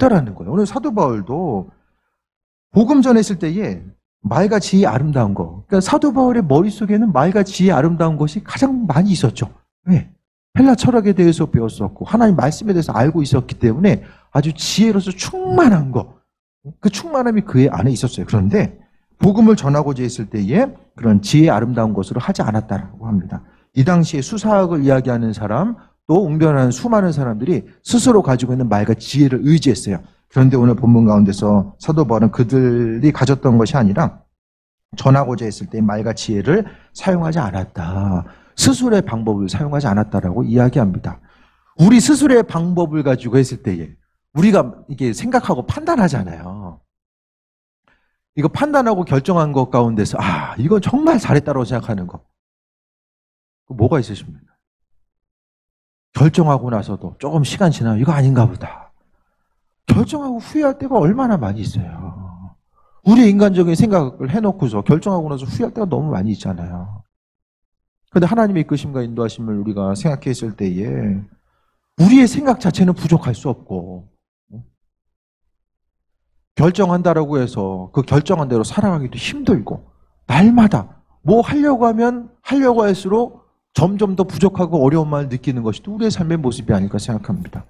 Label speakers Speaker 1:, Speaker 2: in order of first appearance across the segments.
Speaker 1: 없다라는 거예요. 오늘 사도 바울도 복음 전했을 때에 말과 지혜의 아름다운 거. 그러니까 사도 바울의 머릿속에는 말과 지혜의 아름다운 것이 가장 많이 있었죠. 왜? 헬라 철학에 대해서 배웠었고 하나님 말씀에 대해서 알고 있었기 때문에 아주 지혜로서 충만한 거. 그 충만함이 그의 안에 있었어요. 그런데 복음을 전하고자 했을 때에 그런 지혜의 아름다운 것으로 하지 않았다라고 합니다. 이 당시에 수사학을 이야기하는 사람, 또 웅변하는 수많은 사람들이 스스로 가지고 있는 말과 지혜를 의지했어요. 그런데 오늘 본문 가운데서 사도 바울은 그들이 가졌던 것이 아니라 전하고자 했을 때 말과 지혜를 사용하지 않았다. 스스로의 방법을 사용하지 않았다라고 이야기합니다. 우리 스스로의 방법을 가지고 했을 때에 우리가 이게 생각하고 판단하잖아요. 이거 판단하고 결정한 것 가운데서 이건 정말 잘했다고 생각하는 거. 뭐가 있으십니까? 결정하고 나서도 조금 시간 지나면 이거 아닌가 보다. 결정하고 후회할 때가 얼마나 많이 있어요. 우리의 인간적인 생각을 해놓고서 결정하고 나서 후회할 때가 너무 많이 있잖아요. 그런데 하나님의 이끄심과 인도하심을 우리가 생각했을 때에 우리의 생각 자체는 부족할 수 없고 결정한다라고 해서 그 결정한 대로 살아가기도 힘들고 날마다 뭐 하려고 하면 하려고 할수록 점점 더 부족하고 어려움을 느끼는 것이 또 우리의 삶의 모습이 아닐까 생각합니다.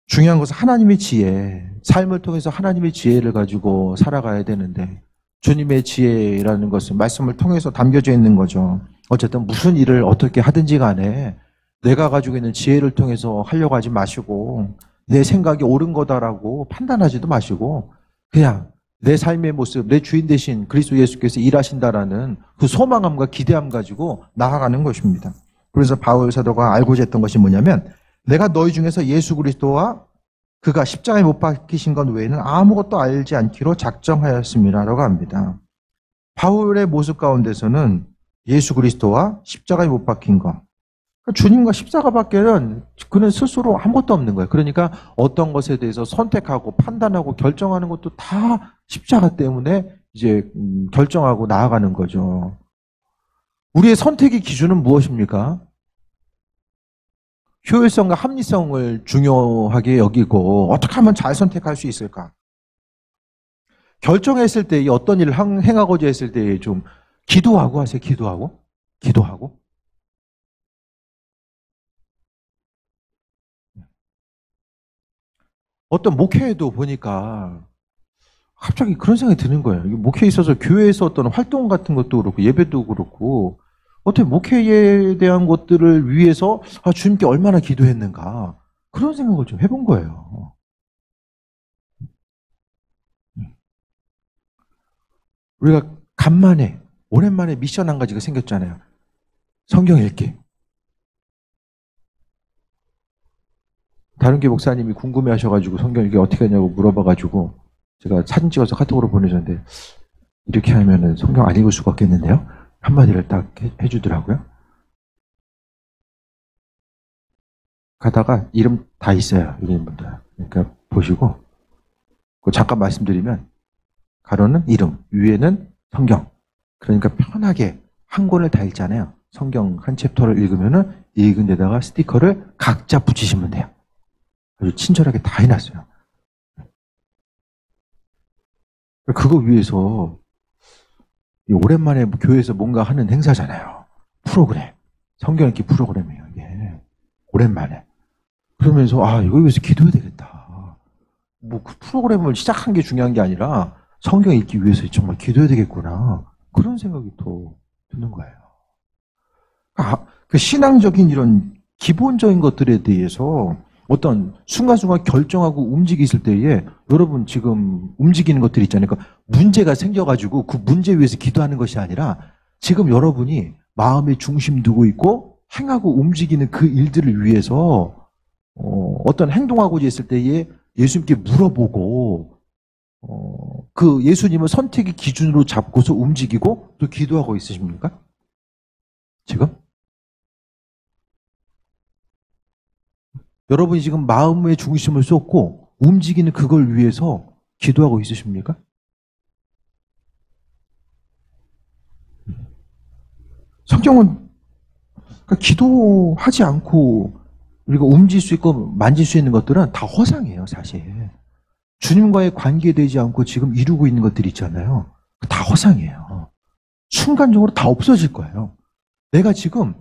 Speaker 1: 중요한 것은 하나님의 지혜, 삶을 통해서 하나님의 지혜를 가지고 살아가야 되는데 주님의 지혜라는 것은 말씀을 통해서 담겨져 있는 거죠. 어쨌든 무슨 일을 어떻게 하든지 간에 내가 가지고 있는 지혜를 통해서 하려고 하지 마시고 내 생각이 옳은 거다라고 판단하지도 마시고 그냥 내 삶의 모습, 내 주인 되신 그리스도 예수께서 일하신다라는 그 소망함과 기대함 가지고 나아가는 것입니다. 그래서 바울 사도가 알고자 했던 것이 뭐냐면 내가 너희 중에서 예수 그리스도와 그가 십자가에 못 박히신 것 외에는 아무것도 알지 않기로 작정하였습니다라고 합니다. 바울의 모습 가운데서는 예수 그리스도와 십자가에 못 박힌 것, 주님과 십자가밖에는 그는 스스로 아무것도 없는 거예요. 그러니까 어떤 것에 대해서 선택하고 판단하고 결정하는 것도 다 십자가 때문에 이제 결정하고 나아가는 거죠. 우리의 선택의 기준은 무엇입니까? 효율성과 합리성을 중요하게 여기고 어떻게 하면 잘 선택할 수 있을까? 결정했을 때 어떤 일을 행하고자 했을 때 좀 기도하고 하세요. 기도하고. 어떤 목회에도 보니까 갑자기 그런 생각이 드는 거예요. 목회에 있어서 교회에서 어떤 활동 같은 것도 그렇고 예배도 그렇고 어떻게 목회에 대한 것들을 위해서 주님께 얼마나 기도했는가 그런 생각을 좀 해본 거예요. 우리가 간만에 오랜만에 미션 한 가지가 생겼잖아요. 성경 읽기. 다른 교 목사님이 궁금해하셔가지고 성경 읽기 어떻게 하냐고 물어봐가지고 제가 사진 찍어서 카톡으로 보내줬는데 이렇게 하면은 성경 안 읽을 수가 없겠는데요? 한마디를 딱 해주더라고요. 가다가 이름 다 있어요. 이름분들. 그러니까 보시고 잠깐 말씀드리면 가로는 이름, 위에는 성경. 그러니까 편하게 한 권을 다 읽잖아요. 성경 한 챕터를 읽으면은 읽은 데다가 스티커를 각자 붙이시면 돼요. 아주 친절하게 다 해놨어요. 그거 위해서 오랜만에 교회에서 뭔가 하는 행사잖아요. 프로그램. 성경 읽기 프로그램이에요. 이게. 오랜만에. 그러면서 이거 위해서 기도해야 되겠다. 뭐 그 프로그램을 시작한 게 중요한 게 아니라 성경 읽기 위해서 정말 기도해야 되겠구나. 그런 생각이 또 드는 거예요. 그 신앙적인 이런 기본적인 것들에 대해서 어떤 순간순간 결정하고 움직이실 때에 여러분 지금 움직이는 것들이 있잖아요. 그러니까 문제가 생겨가지고 그 문제 위해서 기도하는 것이 아니라 지금 여러분이 마음의 중심 두고 있고 행하고 움직이는 그 일들을 위해서 어떤 행동하고자 했을 때에 예수님께 물어보고 그 예수님을 선택의 기준으로 잡고서 움직이고 또 기도하고 있으십니까? 지금? 여러분이 지금 마음의 중심을 쏟고 움직이는 그걸 위해서 기도하고 있으십니까? 성경은 그러니까 기도하지 않고 우리가 움직일 수 있고 만질 수 있는 것들은 다 허상이에요, 사실. 주님과의 관계되지 않고 지금 이루고 있는 것들이 있잖아요. 다 허상이에요. 순간적으로 다 없어질 거예요. 내가 지금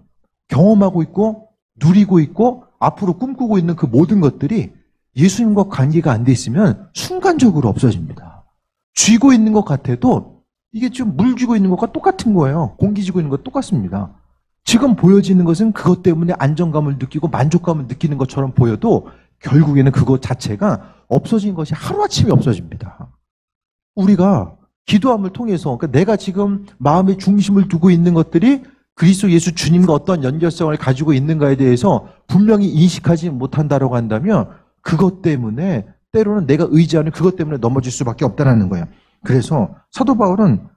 Speaker 1: 경험하고 있고 누리고 있고 앞으로 꿈꾸고 있는 그 모든 것들이 예수님과 관계가 안 돼 있으면 순간적으로 없어집니다. 쥐고 있는 것 같아도 이게 지금 물 쥐고 있는 것과 똑같은 거예요. 공기 쥐고 있는 것 똑같습니다. 지금 보여지는 것은 그것 때문에 안정감을 느끼고 만족감을 느끼는 것처럼 보여도 결국에는 그것 자체가 없어진 것이 하루아침에 없어집니다. 우리가 기도함을 통해서 그러니까 내가 지금 마음의 중심을 두고 있는 것들이 그리스도 예수 주님과 어떤 연결성을 가지고 있는가에 대해서 분명히 인식하지 못한다라고 한다면 그것 때문에 때로는 내가 의지하는 그것 때문에 넘어질 수밖에 없다는 거예요. 그래서 사도 바울은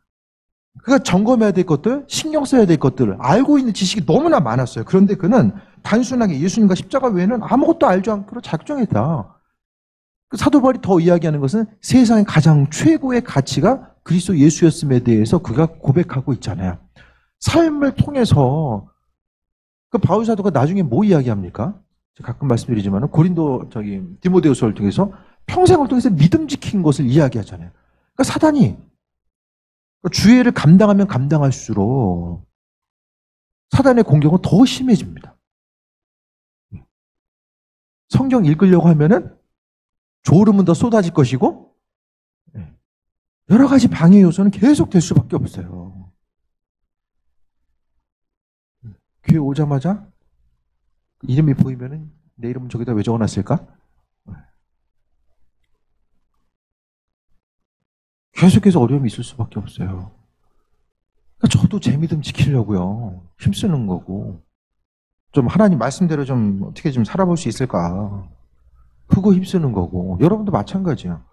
Speaker 1: 그가 점검해야 될 것들, 신경 써야 될 것들을 알고 있는 지식이 너무나 많았어요. 그런데 그는 단순하게 예수님과 십자가 외에는 아무것도 알지 않기로 작정했다. 사도 바울이 더 이야기하는 것은 세상의 가장 최고의 가치가 그리스도 예수였음에 대해서 그가 고백하고 있잖아요. 삶을 통해서 그 바울 사도가 나중에 뭐 이야기합니까? 제가 가끔 말씀드리지만 디모데후서를 통해서 평생을 통해서 믿음 지킨 것을 이야기하잖아요. 그러니까 사단이 주의를 감당하면 감당할수록 사단의 공격은 더 심해집니다. 성경 읽으려고 하면은 졸음은 더 쏟아질 것이고 여러 가지 방해 요소는 계속 될 수밖에 없어요. 교회 오자마자 이름이 보이면은 내 이름은 저기다 왜 적어놨을까? 계속해서 어려움이 있을 수밖에 없어요. 그러니까 저도 제 믿음 지키려고요. 힘쓰는 거고. 좀 하나님 말씀대로 좀 어떻게 좀 살아볼 수 있을까. 그거 힘쓰는 거고. 여러분도 마찬가지야.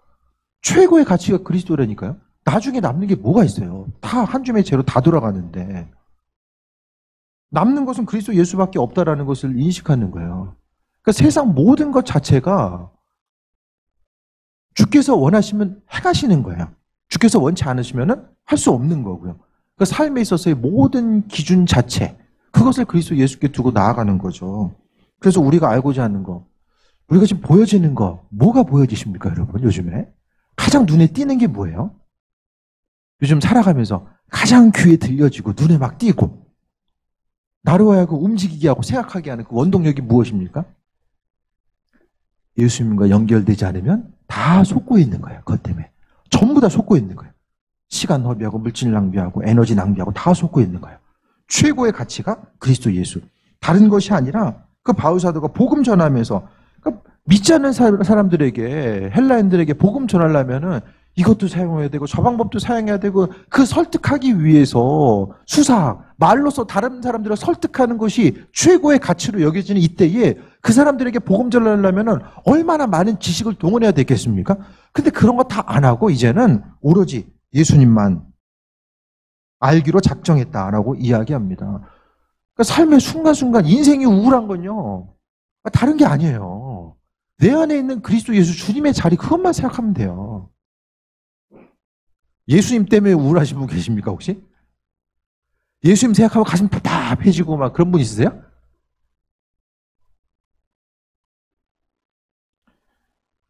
Speaker 1: 최고의 가치가 그리스도라니까요. 나중에 남는 게 뭐가 있어요. 다 한 줌의 재로 다 돌아가는데. 남는 것은 그리스도 예수밖에 없다라는 것을 인식하는 거예요. 그러니까 세상 모든 것 자체가 주께서 원하시면 해가시는 거예요. 주께서 원치 않으시면 할 수 없는 거고요. 그러니까 삶에 있어서의 모든 기준 자체, 그것을 그리스도 예수께 두고 나아가는 거죠. 그래서 우리가 알고자 하는 거, 우리가 지금 보여지는 거, 뭐가 보여지십니까, 여러분, 요즘에? 가장 눈에 띄는 게 뭐예요? 요즘 살아가면서 가장 귀에 들려지고 눈에 막 띄고 나로 하여금 움직이게 하고 생각하게 하는 그 원동력이 무엇입니까? 예수님과 연결되지 않으면 다 속고 있는 거예요. 그것 때문에. 전부 다 속고 있는 거예요. 시간 허비하고 물질 낭비하고 에너지 낭비하고 다 속고 있는 거예요. 최고의 가치가 그리스도 예수. 다른 것이 아니라 그 바울 사도가 복음 전하면서 그러니까 믿지 않는 사람들에게 헬라인들에게 복음 전하려면은 이것도 사용해야 되고 저 방법도 사용해야 되고 그 설득하기 위해서 수사, 말로서 다른 사람들을 설득하는 것이 최고의 가치로 여겨지는 이때에 그 사람들에게 복음 전하려면은 얼마나 많은 지식을 동원해야 되겠습니까? 근데 그런 거 다 안 하고 이제는 오로지 예수님만 알기로 작정했다라고 이야기합니다. 그러니까 삶의 순간순간 인생이 우울한 건요. 다른 게 아니에요. 내 안에 있는 그리스도 예수 주님의 자리 그것만 생각하면 돼요. 예수님 때문에 우울하신 분 계십니까 혹시? 예수님 생각하면 가슴 답답해지고 막 그런 분 있으세요?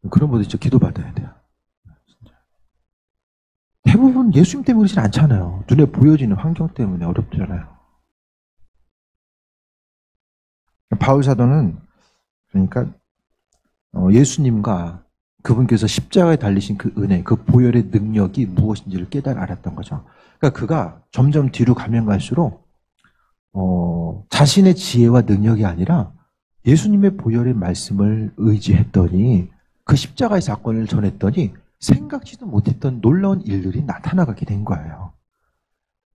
Speaker 1: 그런 분들 진짜 기도받아야 돼요. 대부분 예수님 때문에 그러진 않잖아요. 눈에 보여지는 환경 때문에 어렵잖아요. 바울 사도는 그러니까 예수님과 그분께서 십자가에 달리신 그 은혜, 그 보혈의 능력이 무엇인지를 깨달아 알았던 거죠. 그러니까 그가 점점 뒤로 가면 갈수록 자신의 지혜와 능력이 아니라 예수님의 보혈의 말씀을 의지했더니 그 십자가의 사건을 전했더니 생각지도 못했던 놀라운 일들이 나타나게 된 거예요.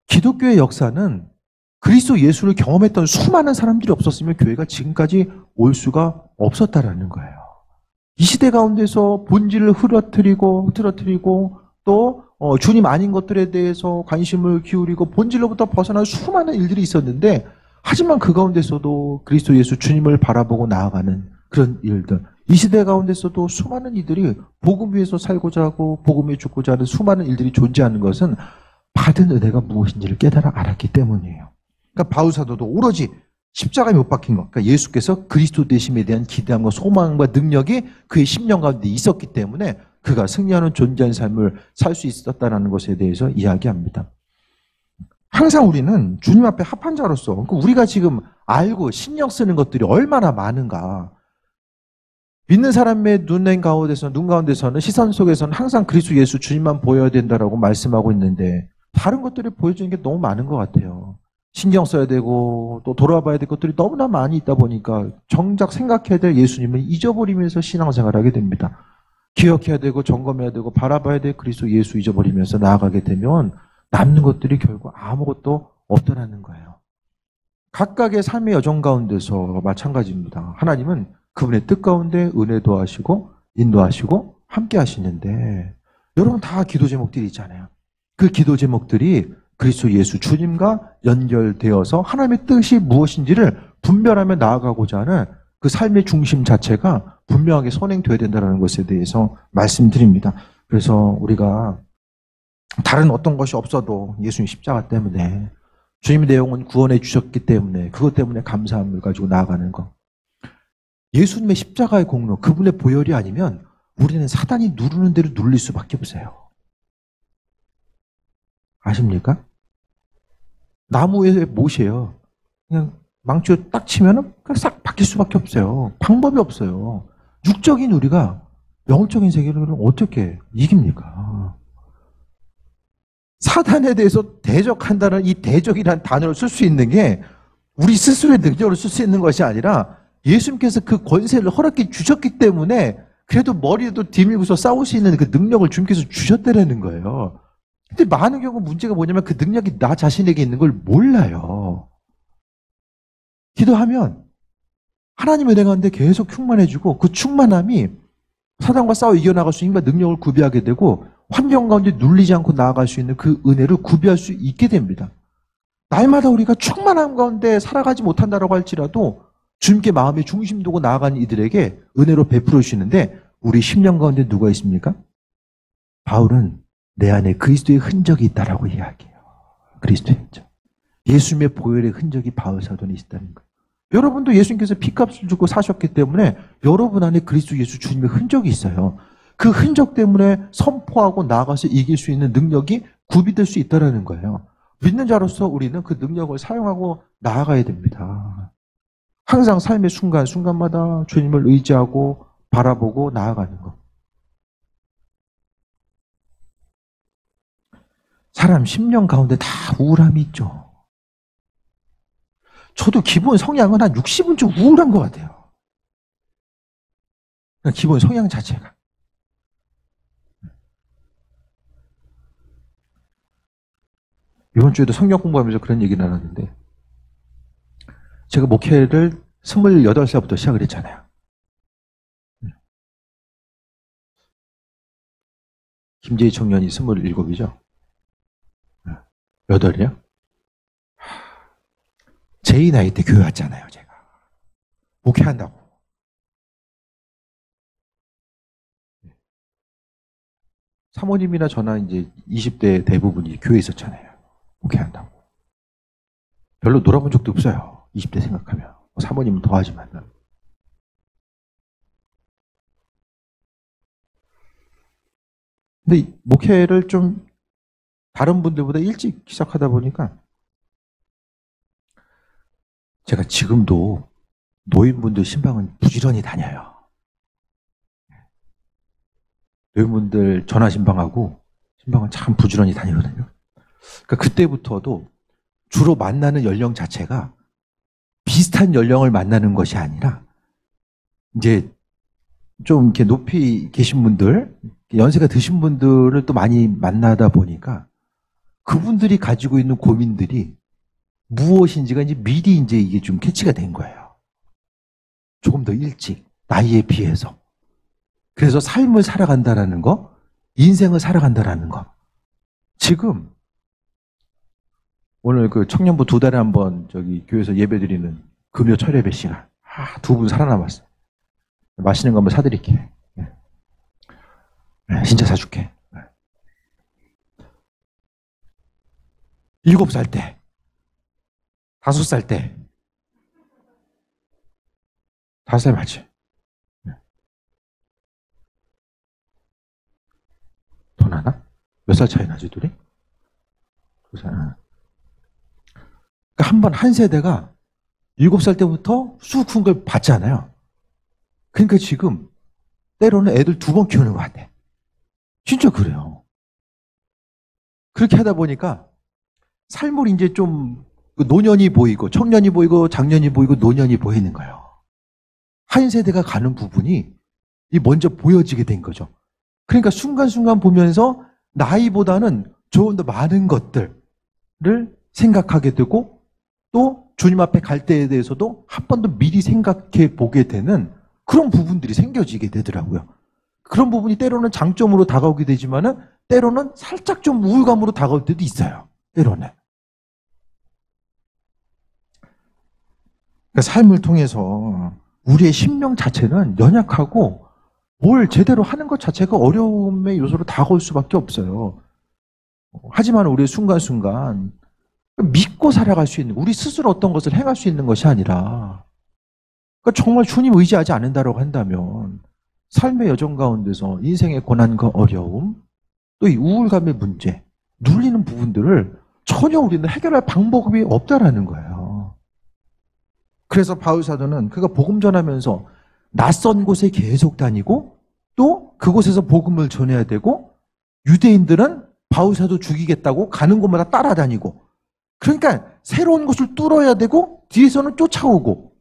Speaker 1: 기독교의 역사는 그리스도 예수를 경험했던 수많은 사람들이 없었으면 교회가 지금까지 올 수가 없었다라는 거예요. 이 시대 가운데서 본질을 흐트러뜨리고 또 주님 아닌 것들에 대해서 관심을 기울이고 본질로부터 벗어난 수많은 일들이 있었는데 하지만 그 가운데서도 그리스도 예수 주님을 바라보고 나아가는 그런 일들, 이 시대 가운데서도 수많은 이들이 복음 위에서 살고자 하고 복음 위에 죽고자 하는 수많은 일들이 존재하는 것은 받은 은혜가 무엇인지를 깨달아 알았기 때문이에요. 그러니까 바울 사도도 오로지 십자가에 못 박힌 것. 그러니까 예수께서 그리스도 되심에 대한 기대함과 소망과 능력이 그의 심령 가운데 있었기 때문에 그가 승리하는 존재한 삶을 살 수 있었다는 것에 대해서 이야기합니다. 항상 우리는 주님 앞에 합한 자로서 그러니까 우리가 지금 알고 신경 쓰는 것들이 얼마나 많은가. 믿는 사람의 눈 가운데서는 시선 속에서는 항상 그리스도 예수 주님만 보여야 된다라고 말씀하고 있는데 다른 것들이 보여주는 게 너무 많은 것 같아요. 신경 써야 되고 또 돌아봐야 될 것들이 너무나 많이 있다 보니까 정작 생각해야 될 예수님을 잊어버리면서 신앙생활하게 됩니다. 기억해야 되고 점검해야 되고 바라봐야 될 그리스도 예수 잊어버리면서 나아가게 되면 남는 것들이 결국 아무것도 없더라는 거예요. 각각의 삶의 여정 가운데서 마찬가지입니다. 하나님은 그분의 뜻 가운데 은혜도 하시고 인도하시고 함께 하시는데 여러분 다 기도 제목들이 있잖아요. 그 기도 제목들이 그리스도 예수 주님과 연결되어서 하나님의 뜻이 무엇인지를 분별하며 나아가고자 하는 그 삶의 중심 자체가 분명하게 선행되어야 된다는 것에 대해서 말씀드립니다. 그래서 우리가 다른 어떤 것이 없어도 예수님 십자가 때문에 주님의 내용은 구원해 주셨기 때문에 그것 때문에 감사함을 가지고 나아가는 것. 예수님의 십자가의 공로, 그분의 보혈이 아니면 우리는 사단이 누르는 대로 눌릴 수밖에 없어요. 아십니까? 나무에 못이에요. 그냥 망치로 딱 치면은 그냥 싹 바뀔 수밖에 없어요. 방법이 없어요. 육적인 우리가 영적인 세계를 어떻게 이깁니까? 사단에 대해서 대적한다는 이 대적이라는 단어를 쓸 수 있는 게 우리 스스로의 능력으로 쓸 수 있는 것이 아니라 예수님께서 그 권세를 허락해 주셨기 때문에 그래도 머리에도 디밀고서 싸울 수 있는 그 능력을 주님께서 주셨다는 거예요. 근데 많은 경우 문제가 뭐냐면 그 능력이 나 자신에게 있는 걸 몰라요. 기도하면 하나님의 은혜 가운데 계속 충만해지고 그 충만함이 사단과 싸워 이겨나갈 수 있는 능력을 구비하게 되고 환경 가운데 눌리지 않고 나아갈 수 있는 그 은혜를 구비할 수 있게 됩니다. 날마다 우리가 충만함 가운데 살아가지 못한다라고 할지라도 주님께 마음의 중심 두고 나아가는 이들에게 은혜로 베풀어 주시는데 우리 심령 가운데 누가 있습니까? 바울은 내 안에 그리스도의 흔적이 있다라고 이야기해요. 그리스도의 흔적. 예수님의 보혈의 흔적이 바울 사도에 있다는 거예요. 여러분도 예수님께서 피값을 주고 사셨기 때문에 여러분 안에 그리스도 예수 주님의 흔적이 있어요. 그 흔적 때문에 선포하고 나아가서 이길 수 있는 능력이 구비될 수 있다는 거예요. 믿는 자로서 우리는 그 능력을 사용하고 나아가야 됩니다. 항상 삶의 순간순간마다 주님을 의지하고 바라보고 나아가는 것. 사람 심령 가운데 다 우울함이 있죠. 저도 기본 성향은 한 60은 좀 우울한 것 같아요. 기본 성향 자체가. 이번 주에도 성경 공부하면서 그런 얘기 나눴는데 제가 목회를 28살부터 시작을 했잖아요. 김재희 청년이 27이죠. 8이요? 제 나이 때 교회 왔잖아요, 제가. 목회한다고. 사모님이나 저나 이제 20대 대부분이 교회에 있었잖아요. 목회한다고. 별로 놀아본 적도 없어요. 20대 생각하면. 사모님은 더 하지만. 근데 목회를 좀 다른 분들보다 일찍 시작하다 보니까 제가 지금도 노인분들 신방은 부지런히 다녀요. 노인분들 전화 신방하고 신방은 참 부지런히 다니거든요. 그러니까 그때부터도 주로 만나는 연령 자체가 비슷한 연령을 만나는 것이 아니라 이제 좀 이렇게 높이 계신 분들, 연세가 드신 분들을 또 많이 만나다 보니까 그분들이 가지고 있는 고민들이 무엇인지가 이제 미리 이제 이게 좀 캐치가 된 거예요. 조금 더 일찍, 나이에 비해서. 그래서 삶을 살아간다라는 거, 인생을 살아간다라는 거. 지금, 오늘 그 청년부 2달에 한 번 저기 교회에서 예배 드리는 금요 철예배 시간. 2분 살아남았어요. 맛있는 거 한번 사드릴게. 진짜 사줄게. 7살 때, 5살 때, 5살 맞지? 네. 더 나나? 몇 살 차이 나지, 둘이? 2살. 그러니까 한 세대가 7살 때부터 쑥 큰 걸 봤잖아요. 그러니까 지금 때로는 애들 2번 키우는 것 같아. 진짜 그래요. 그렇게 하다 보니까 삶을 이제 좀 노년이 보이고 청년이 보이고 장년이 보이고 노년이 보이는 거예요. 한 세대가 가는 부분이 먼저 보여지게 된 거죠. 그러니까 순간순간 보면서 나이보다는 조금 더 많은 것들을 생각하게 되고 또 주님 앞에 갈 때에 대해서도 한 번 더 미리 생각해 보게 되는 그런 부분들이 생겨지게 되더라고요. 그런 부분이 때로는 장점으로 다가오게 되지만은 때로는 살짝 좀 우울감으로 다가올 때도 있어요. 때로는. 그러니까 삶을 통해서 우리의 심령 자체는 연약하고 뭘 제대로 하는 것 자체가 어려움의 요소로 다가올 수밖에 없어요. 하지만 우리의 순간순간 믿고 살아갈 수 있는, 우리 스스로 어떤 것을 행할 수 있는 것이 아니라 그러니까 정말 주님 의지하지 않는다고 한다면 삶의 여정 가운데서 인생의 고난과 어려움, 또 이 우울감의 문제, 눌리는 부분들을 전혀 우리는 해결할 방법이 없다라는 거예요. 그래서 바울 사도는 그가 복음 전하면서 낯선 곳에 계속 다니고 또 그곳에서 복음을 전해야 되고 유대인들은 바울 사도 죽이겠다고 가는 곳마다 따라다니고 그러니까 새로운 곳을 뚫어야 되고 뒤에서는 쫓아오고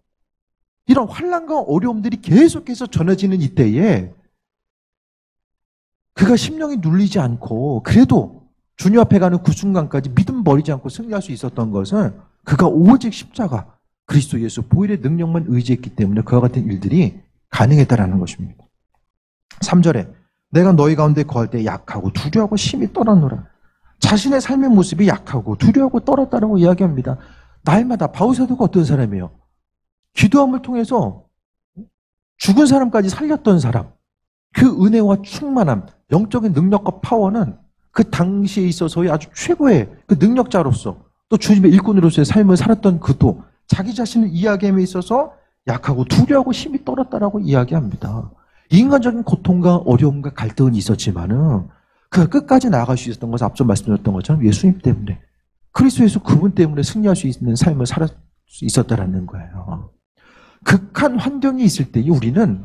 Speaker 1: 이런 환난과 어려움들이 계속해서 전해지는 이때에 그가 심령이 눌리지 않고 그래도 주님 앞에 가는 그 순간까지 믿음 버리지 않고 승리할 수 있었던 것은 그가 오직 십자가 그리스도 예수 보혈의 능력만 의지했기 때문에 그와 같은 일들이 가능했다라는 것입니다. 3절에 내가 너희 가운데 거할 때 약하고 두려워하고 심히 떨었노라. 자신의 삶의 모습이 약하고 두려워하고 떨었다라고 이야기합니다. 날마다 바울 사도가 어떤 사람이에요? 기도함을 통해서 죽은 사람까지 살렸던 사람. 그 은혜와 충만함, 영적인 능력과 파워는 그 당시에 있어서의 아주 최고의 그 능력자로서 또 주님의 일꾼으로서의 삶을 살았던 그도 자기 자신을 이야기함에 있어서 약하고 두려워하고 힘이 떨었다라고 이야기합니다. 인간적인 고통과 어려움과 갈등은 있었지만은 그가 끝까지 나아갈 수 있었던 것은 앞서 말씀드렸던 것처럼 예수님 때문에 그리스도 예수 그분 때문에 승리할 수 있는 삶을 살 수 있었다라는 거예요. 극한 환경이 있을 때 우리는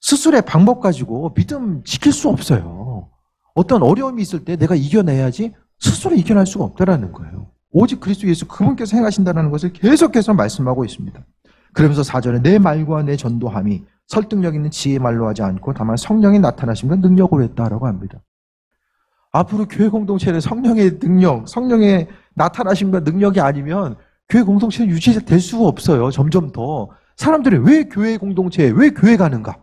Speaker 1: 스스로의 방법 가지고 믿음 지킬 수 없어요. 어떤 어려움이 있을 때 내가 이겨내야지 스스로 이겨낼 수가 없다라는 거예요. 오직 그리스도 예수 그분께서 행하신다는 것을 계속해서 말씀하고 있습니다. 그러면서 4절에 내 말과 내 전도함이 설득력 있는 지혜의 말로 하지 않고 다만 성령이 나타나심과 능력으로 했다라고 합니다. 앞으로 교회 공동체는 성령의 능력, 성령의 나타나심과 능력이 아니면 교회 공동체는 유지될 수가 없어요. 점점 더. 사람들이 왜 교회 공동체에, 왜 교회 가는가?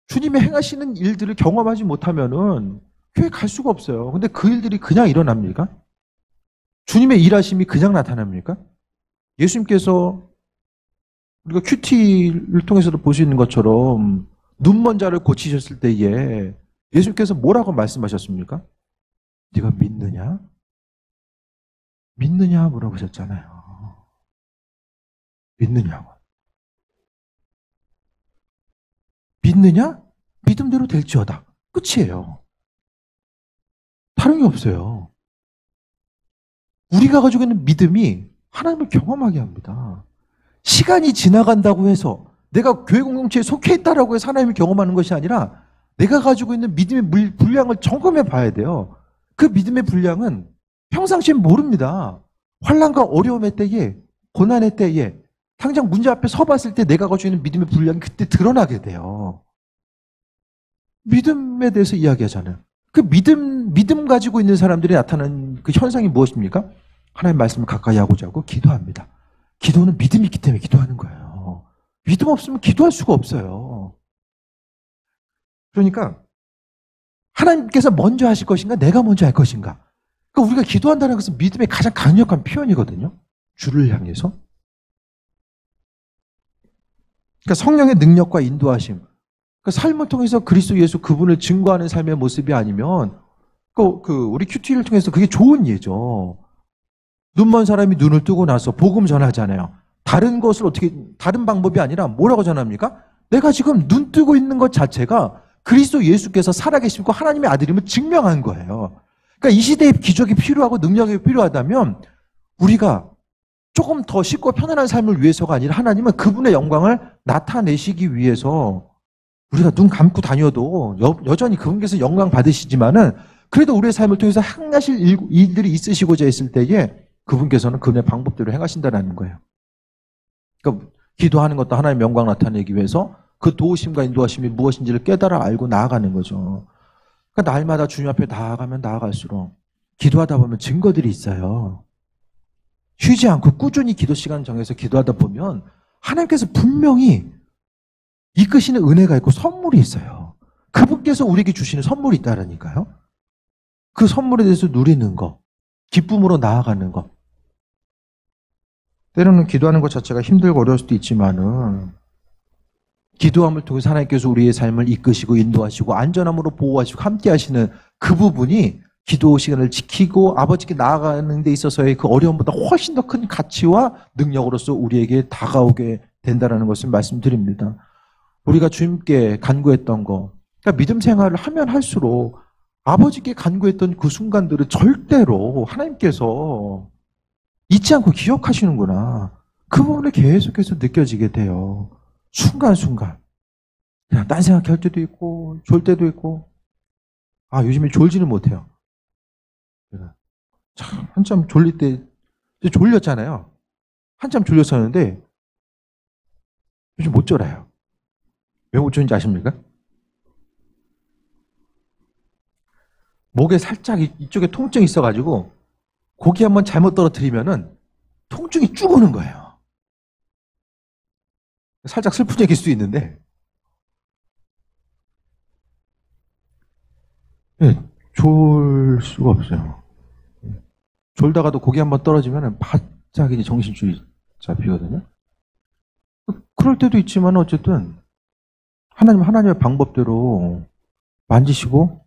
Speaker 1: 주님이 행하시는 일들을 경험하지 못하면은 교회 갈 수가 없어요. 근데 그 일들이 그냥 일어납니까? 주님의 일하심이 그냥 나타납니까? 예수님께서 우리가 큐티를 통해서도 볼 수 있는 것처럼 눈먼 자를 고치셨을 때에 예수님께서 뭐라고 말씀하셨습니까? 네가 믿느냐? 믿느냐 물어보셨잖아요. 믿느냐고. 믿느냐? 믿음대로 될지어다. 끝이에요. 다른 게 없어요. 우리가 가지고 있는 믿음이 하나님을 경험하게 합니다. 시간이 지나간다고 해서 내가 교회 공동체에 속해 있다라고 해서 하나님을 경험하는 것이 아니라 내가 가지고 있는 믿음의 분량을 점검해 봐야 돼요. 그 믿음의 분량은 평상시엔 모릅니다. 환난과 어려움의 때에, 고난의 때에 당장 문제 앞에 서봤을 때 내가 가지고 있는 믿음의 분량이 그때 드러나게 돼요. 믿음에 대해서 이야기하잖아요. 그 믿음 가지고 있는 사람들이 나타나는 그 현상이 무엇입니까? 하나님 말씀을 가까이 하고자 하고 기도합니다. 기도는 믿음이 있기 때문에 기도하는 거예요. 믿음 없으면 기도할 수가 없어요. 그러니까 하나님께서 먼저 하실 것인가 내가 먼저 할 것인가. 그러니까 우리가 기도한다는 것은 믿음의 가장 강력한 표현이거든요. 주를 향해서. 그러니까 성령의 능력과 인도하심. 그러니까 삶을 통해서 그리스도 예수 그분을 증거하는 삶의 모습이 아니면 우리 큐티를 통해서 그게 좋은 예죠. 눈먼 사람이 눈을 뜨고 나서 복음 전하잖아요. 다른 것을 어떻게, 다른 방법이 아니라 뭐라고 전합니까? 내가 지금 눈 뜨고 있는 것 자체가 그리스도 예수께서 살아계시고 하나님의 아들임을 증명한 거예요. 그러니까 이 시대에 기적이 필요하고 능력이 필요하다면 우리가 조금 더 쉽고 편안한 삶을 위해서가 아니라 하나님은 그분의 영광을 나타내시기 위해서 우리가 눈 감고 다녀도 여전히 그분께서 영광 받으시지만은 그래도 우리의 삶을 통해서 행하실 일들이 있으시고자 했을 때에 그분께서는 그분의 방법대로 행하신다는 거예요. 그러니까 기도하는 것도 하나님의 영광 나타내기 위해서 그 도우심과 인도하심이 무엇인지를 깨달아 알고 나아가는 거죠. 그러니까 날마다 주님 앞에 나아가면 나아갈수록 기도하다 보면 증거들이 있어요. 쉬지 않고 꾸준히 기도 시간 정해서 기도하다 보면 하나님께서 분명히 이끄시는 은혜가 있고 선물이 있어요. 그분께서 우리에게 주시는 선물이 있다라니까요. 그 선물에 대해서 누리는 거, 기쁨으로 나아가는 거. 때로는 기도하는 것 자체가 힘들고 어려울 수도 있지만은 기도함을 통해서 하나님께서 우리의 삶을 이끄시고 인도하시고 안전함으로 보호하시고 함께 하시는 그 부분이 기도 시간을 지키고 아버지께 나아가는 데 있어서의 그 어려움보다 훨씬 더 큰 가치와 능력으로서 우리에게 다가오게 된다는 것을 말씀드립니다. 우리가 주님께 간구했던 거, 그러니까 믿음 생활을 하면 할수록 아버지께 간구했던 그 순간들을 절대로 하나님께서 잊지 않고 기억하시는구나. 그 부분을 계속해서 느껴지게 돼요. 순간순간. 그냥 딴 생각할 때도 있고 졸 때도 있고. 아, 요즘에 졸지는 못해요. 참 한참 졸릴 때 졸렸잖아요. 한참 졸렸었는데 요즘 못 졸아요. 왜 못 졸는지 아십니까? 목에 살짝 이쪽에 통증이 있어가지고 고기 한번 잘못 떨어뜨리면은 통증이 쭉 오는 거예요. 살짝 슬픈 얘기일 수 있는데 네, 졸 수가 없어요. 졸다가도 고기 한번 떨어지면은 바짝 이제 정신줄이 잡히거든요. 그럴 때도 있지만 어쨌든 하나님의 방법대로 만지시고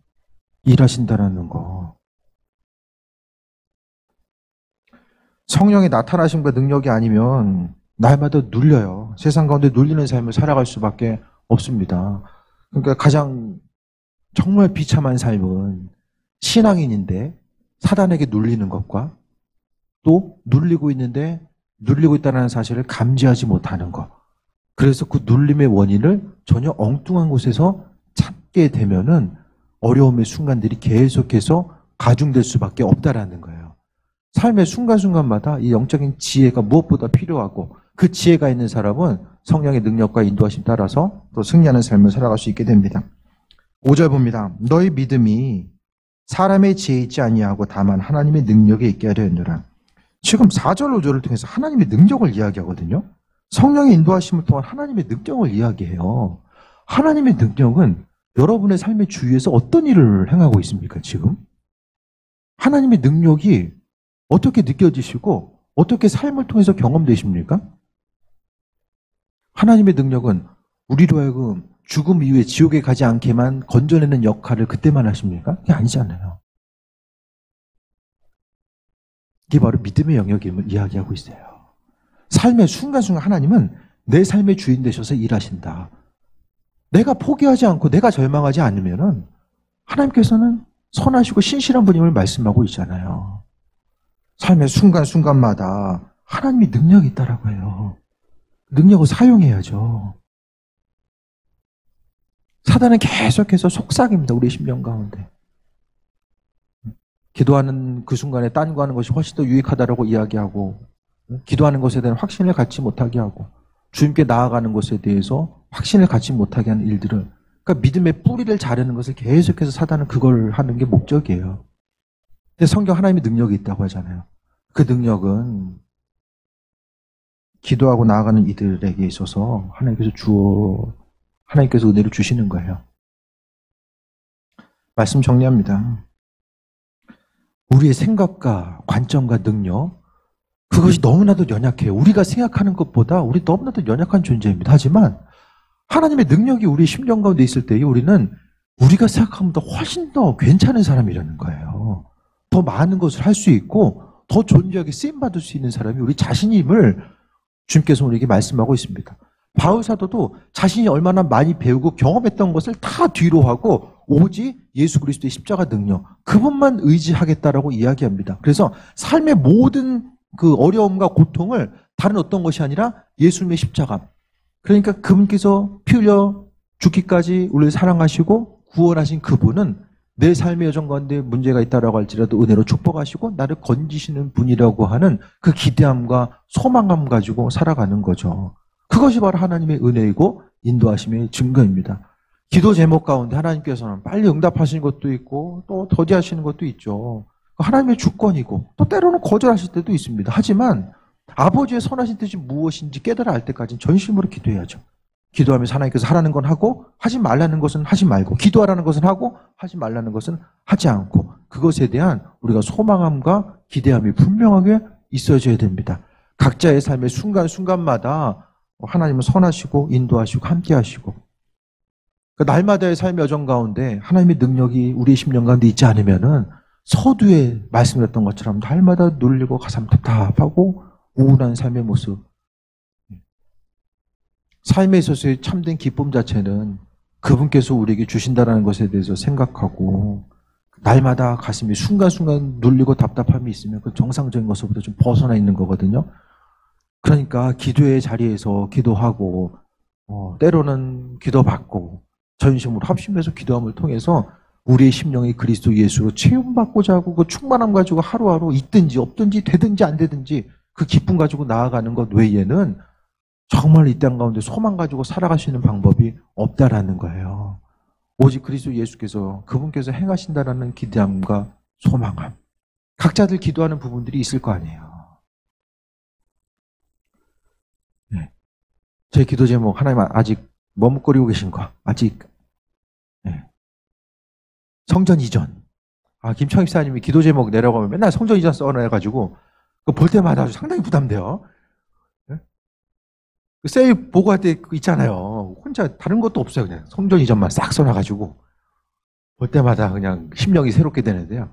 Speaker 1: 일하신다는 거. 성령의 나타나심과 능력이 아니면 날마다 눌려요. 세상 가운데 눌리는 삶을 살아갈 수밖에 없습니다. 그러니까 가장 정말 비참한 삶은 신앙인인데 사단에게 눌리는 것과 또 눌리고 있는데 눌리고 있다는 사실을 감지하지 못하는 것. 그래서 그 눌림의 원인을 전혀 엉뚱한 곳에서 찾게 되면은 어려움의 순간들이 계속해서 가중될 수밖에 없다라는 거예요. 삶의 순간순간마다 이 영적인 지혜가 무엇보다 필요하고 그 지혜가 있는 사람은 성령의 능력과 인도하심 따라서 또 승리하는 삶을 살아갈 수 있게 됩니다. 5절 봅니다. 너희 믿음이 사람의 지혜에 있지 아니하고 다만 하나님의 능력에 있게 하려 했노라. 지금 4절, 5절을 통해서 하나님의 능력을 이야기하거든요. 성령의 인도하심을 통한 하나님의 능력을 이야기해요. 하나님의 능력은 여러분의 삶의 주위에서 어떤 일을 행하고 있습니까, 지금? 하나님의 능력이 어떻게 느껴지시고 어떻게 삶을 통해서 경험되십니까? 하나님의 능력은 우리로 하여금 죽음 이후에 지옥에 가지 않게만 건져내는 역할을 그때만 하십니까? 그게 아니잖아요. 이게 바로 믿음의 영역임을 이야기하고 있어요. 삶의 순간순간 하나님은 내 삶의 주인 되셔서 일하신다. 내가 포기하지 않고 내가 절망하지 않으면은 하나님께서는 선하시고 신실한 분임을 말씀하고 있잖아요. 삶의 순간순간마다 하나님이 능력이 있다라고 해요. 능력을 사용해야죠. 사단은 계속해서 속삭입니다. 우리 심령 가운데. 기도하는 그 순간에 딴 거 하는 것이 훨씬 더 유익하다라고 이야기하고 기도하는 것에 대한 확신을 갖지 못하게 하고 주님께 나아가는 것에 대해서 확신을 갖지 못하게 하는 일들을, 그러니까 믿음의 뿌리를 자르는 것을 계속해서 사단은 그걸 하는 게 목적이에요. 근데 성경 하나님의 능력이 있다고 하잖아요. 그 능력은 기도하고 나아가는 이들에게 있어서 하나님께서 은혜를 주시는 거예요. 말씀 정리합니다. 우리의 생각과 관점과 능력, 그것이 너무나도 연약해요. 우리가 생각하는 것보다 우리 너무나도 연약한 존재입니다. 하지만 하나님의 능력이 우리 심령 가운데 있을 때 우리는 우리가 생각하는 것보다 훨씬 더 괜찮은 사람이라는 거예요. 더 많은 것을 할 수 있고 더 존귀하게 쓰임받을 수 있는 사람이 우리 자신임을 주님께서 우리에게 말씀하고 있습니다. 바울 사도도 자신이 얼마나 많이 배우고 경험했던 것을 다 뒤로 하고 오직 예수 그리스도의 십자가 능력, 그분만 의지하겠다라고 이야기합니다. 그래서 삶의 모든 그 어려움과 고통을 다른 어떤 것이 아니라 예수님의 십자가, 그러니까 그분께서 피 흘려 죽기까지 우리를 사랑하시고 구원하신 그분은 내 삶의 여정 가운데 문제가 있다라고 할지라도 은혜로 축복하시고 나를 건지시는 분이라고 하는 그 기대함과 소망감 가지고 살아가는 거죠. 그것이 바로 하나님의 은혜이고 인도하심의 증거입니다. 기도 제목 가운데 하나님께서는 빨리 응답하시는 것도 있고 또 더디하시는 것도 있죠. 하나님의 주권이고 또 때로는 거절하실 때도 있습니다. 하지만 아버지의 선하신 뜻이 무엇인지 깨달아 알 때까지는 전심으로 기도해야죠. 기도하면서 하나님께서 하라는 건 하고 하지 말라는 것은 하지 말고, 기도하라는 것은 하고 하지 말라는 것은 하지 않고, 그것에 대한 우리가 소망함과 기대함이 분명하게 있어져야 됩니다. 각자의 삶의 순간순간마다 하나님은 선하시고 인도하시고 함께하시고, 날마다의 삶의 여정 가운데 하나님의 능력이 우리의 심령 가운데 있지 않으면은 서두에 말씀드렸던 것처럼 날마다 눌리고 가슴 답답하고 우울한 삶의 모습, 삶에 있어서의 참된 기쁨 자체는 그분께서 우리에게 주신다는 것에 대해서 생각하고, 날마다 가슴이 순간순간 눌리고 답답함이 있으면 그 정상적인 것으로부터 좀 벗어나 있는 거거든요. 그러니까 기도의 자리에서 기도하고 때로는 기도받고 전심으로 합심해서 기도함을 통해서 우리의 심령이 그리스도 예수로 체험받고자 하고 그 충만함 가지고 하루하루 있든지 없든지 되든지 안 되든지 그 기쁨 가지고 나아가는 것 외에는 정말 이 땅 가운데 소망 가지고 살아갈 수 있는 방법이 없다라는 거예요. 오직 그리스도 예수께서 그분께서 행하신다라는 기대함과 소망함. 각자들 기도하는 부분들이 있을 거 아니에요. 네. 제 기도 제목, 하나님 아직 머뭇거리고 계신 거, 아직 성전 이전. 김청 입사님이 기도 제목 내려가면 맨날 성전 이전 써놔가지고 볼 때마다 아주 상당히 부담돼요. 세일 보고할 때 있잖아요. 혼자 다른 것도 없어요. 그냥 성전 이전만 싹 써놔가지고 볼 때마다 그냥 심령이 새롭게 되는데요.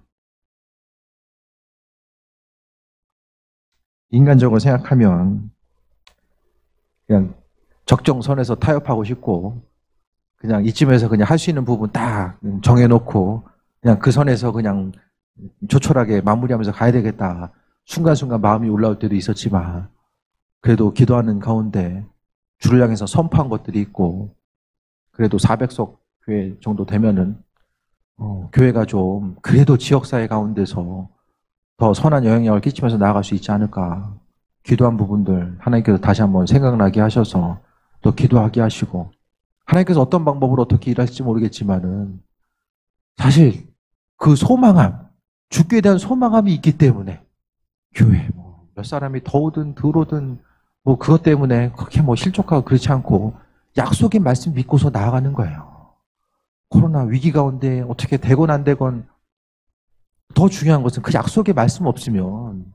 Speaker 1: 인간적으로 생각하면 그냥 적정선에서 타협하고 싶고, 그냥 이쯤에서 그냥 할 수 있는 부분 딱 정해놓고 그냥 그 선에서 그냥 조촐하게 마무리하면서 가야 되겠다. 순간순간 마음이 올라올 때도 있었지만, 그래도 기도하는 가운데 주를 향해서 선포한 것들이 있고, 그래도 400석 교회 정도 되면은 교회가 좀 그래도 지역사회 가운데서 더 선한 영향력을 끼치면서 나아갈 수 있지 않을까. 기도한 부분들 하나님께서 다시 한번 생각나게 하셔서 또 기도하게 하시고, 하나님께서 어떤 방법으로 어떻게 일하실지 모르겠지만은 사실 그 소망함, 죽게 대한 소망함이 있기 때문에 교회 몇 사람이 더우든 덜오든 그것 때문에 그렇게 실족하고 그렇지 않고 약속의 말씀 믿고서 나아가는 거예요. 코로나 위기 가운데 어떻게 되건 안 되건 더 중요한 것은 그 약속의 말씀 없으면,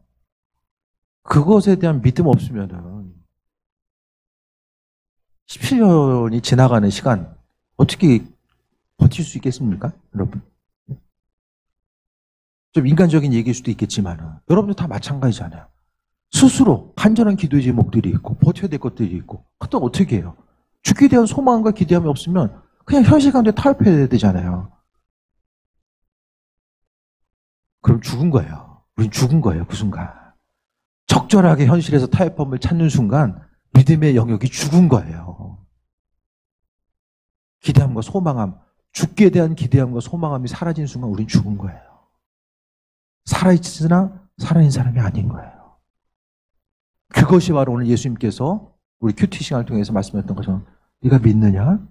Speaker 1: 그것에 대한 믿음 없으면은 17년이 지나가는 시간 어떻게 버틸 수 있겠습니까? 여러분. 좀 인간적인 얘기일 수도 있겠지만 여러분도 다 마찬가지잖아요. 스스로 간절한 기도의 제목들이 있고 버텨야 될 것들이 있고, 그때 어떻게 해요? 죽게 대한 소망과 기대함이 없으면 그냥 현실 가운데 타협해야 되잖아요. 그럼 죽은 거예요. 우린 죽은 거예요. 그 순간. 적절하게 현실에서 타협함을 찾는 순간 믿음의 영역이 죽은 거예요. 기대함과 소망함, 죽게 대한 기대함과 소망함이 사라진 순간 우린 죽은 거예요. 살아있으나 살아있는 사람이 아닌 거예요. 그것이 바로 오늘 예수님께서 우리 큐티 시간을 통해서 말씀했던 것처럼, 네가 믿느냐?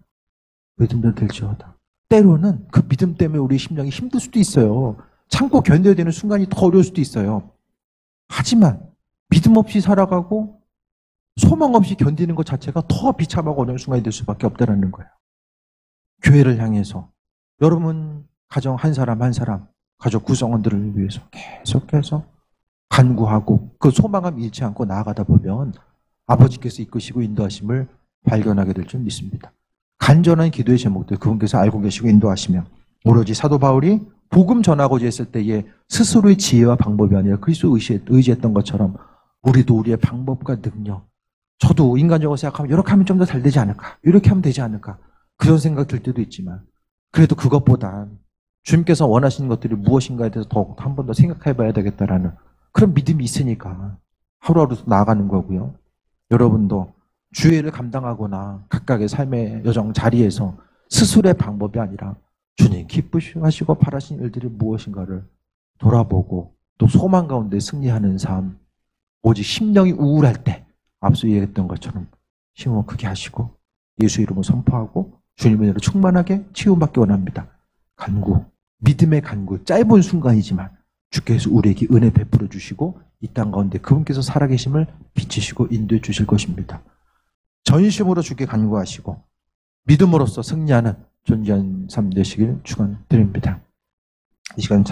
Speaker 1: 믿음대로 될지어다. 때로는 그 믿음 때문에 우리 심령이 힘들 수도 있어요. 참고 견뎌야 되는 순간이 더 어려울 수도 있어요. 하지만 믿음 없이 살아가고 소망 없이 견디는 것 자체가 더 비참하고 어려운 순간이 될 수밖에 없다는 거예요. 교회를 향해서 여러분 가정 한 사람 한 사람, 가족 구성원들을 위해서 계속해서 간구하고 그 소망함 잃지 않고 나아가다 보면 아버지께서 이끄시고 인도하심을 발견하게 될 줄 믿습니다. 간절한 기도의 제목들 그분께서 알고 계시고 인도하시며, 오로지 사도 바울이 복음 전하고자 했을 때에 스스로의 지혜와 방법이 아니라 그리스도 의지했던 것처럼 우리도 우리의 방법과 능력, 저도 인간적으로 생각하면 이렇게 하면 좀 더 잘 되지 않을까? 이렇게 하면 되지 않을까? 그런 생각 들 때도 있지만 그래도 그것보단 주님께서 원하시는 것들이 무엇인가에 대해서 더욱 한 번 더 생각해 봐야 되겠다라는 그런 믿음이 있으니까 하루하루 나아가는 거고요. 여러분도 주의를 감당하거나 각각의 삶의 여정 자리에서 스스로의 방법이 아니라 주님 기쁘시고 바라신 일들이 무엇인가를 돌아보고 또 소망 가운데 승리하는 삶, 오직 심령이 우울할 때 앞서 얘기했던 것처럼 힘을 크게 하시고 예수 이름을 선포하고 주님의 은혜로 충만하게 치유받기 원합니다. 간구, 믿음의 간구, 짧은 순간이지만 주께서 우리에게 은혜 베풀어 주시고 이 땅 가운데 그분께서 살아계심을 비치시고 인도해 주실 것입니다. 전심으로 주께 간구하시고 믿음으로써 승리하는 존귀한 삶 되시길 축원드립니다. 이 시간